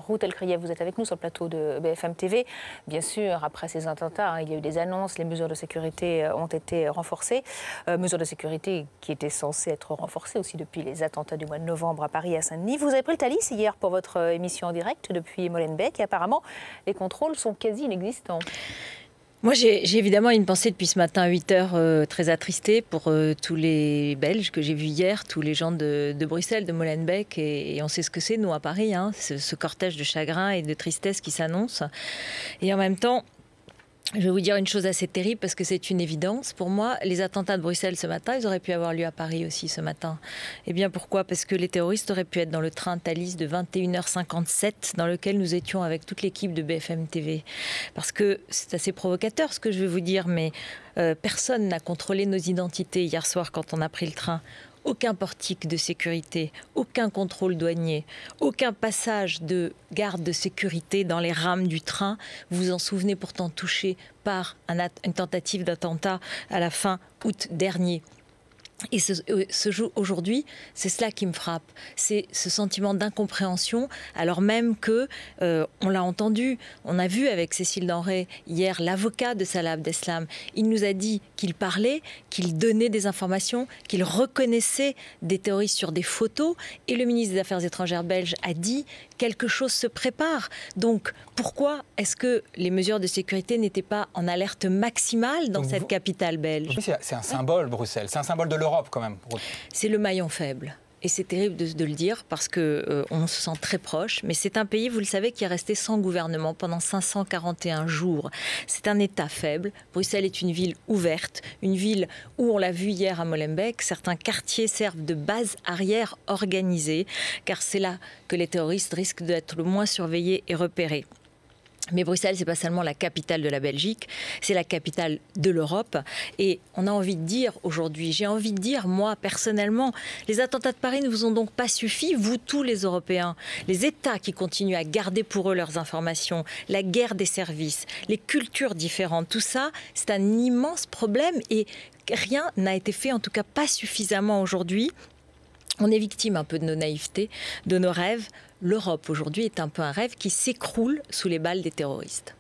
Ruth El-Kriev, vous êtes avec nous sur le plateau de BFM TV. Bien sûr, après ces attentats, il y a eu des annonces, les mesures de sécurité ont été renforcées. Mesures de sécurité qui étaient censées être renforcées aussi depuis les attentats du mois de novembre à Paris et à Saint-Denis. Vous avez pris le Thalys hier pour votre émission en direct depuis Molenbeek et apparemment, les contrôles sont quasi inexistants. Moi, j'ai évidemment une pensée depuis ce matin à 8 heures très attristée pour tous les Belges que j'ai vus hier, tous les gens de Bruxelles, de Molenbeek, et on sait ce que c'est, nous, à Paris, hein, ce cortège de chagrin et de tristesse qui s'annonce. Et en même temps, je vais vous dire une chose assez terrible parce que c'est une évidence. Pour moi, les attentats de Bruxelles ce matin, ils auraient pu avoir lieu à Paris aussi ce matin. Eh bien pourquoi? Parce que les terroristes auraient pu être dans le train Thalys de 21h57 dans lequel nous étions avec toute l'équipe de BFM TV. Parce que c'est assez provocateur ce que je vais vous dire, mais personne n'a contrôlé nos identités hier soir quand on a pris le train. Aucun portique de sécurité, aucun contrôle douanier, aucun passage de garde de sécurité dans les rames du train. Vous vous en souvenez, pourtant touché par une tentative d'attentat à la fin août dernier. Et ce jour aujourd'hui, c'est cela qui me frappe, c'est ce sentiment d'incompréhension, alors même que, on l'a entendu, on a vu avec Cécile Denrey hier l'avocat de Salah Abdeslam, il nous a dit qu'il parlait, qu'il donnait des informations, qu'il reconnaissait des terroristes sur des photos, et le ministre des Affaires étrangères belge a dit quelque chose se prépare. Donc pourquoi est-ce que les mesures de sécurité n'étaient pas en alerte maximale dans cette capitale belge? C'est un symbole, Bruxelles, c'est un symbole de l'Europe quand même. C'est le maillon faible. Et c'est terrible de le dire parce qu'on se sent très proche. Mais c'est un pays, vous le savez, qui est resté sans gouvernement pendant 541 jours. C'est un État faible. Bruxelles est une ville ouverte, une ville où, on l'a vu hier à Molenbeek, certains quartiers servent de base arrière organisée, car c'est là que les terroristes risquent d'être le moins surveillés et repérés. Mais Bruxelles, ce n'est pas seulement la capitale de la Belgique, c'est la capitale de l'Europe. Et on a envie de dire aujourd'hui, j'ai envie de dire, moi, personnellement, les attentats de Paris ne vous ont donc pas suffi, vous tous les Européens. Les États qui continuent à garder pour eux leurs informations, la guerre des services, les cultures différentes, tout ça, c'est un immense problème et rien n'a été fait, en tout cas pas suffisamment aujourd'hui. On est victime un peu de nos naïvetés, de nos rêves. L'Europe aujourd'hui est un peu un rêve qui s'écroule sous les balles des terroristes.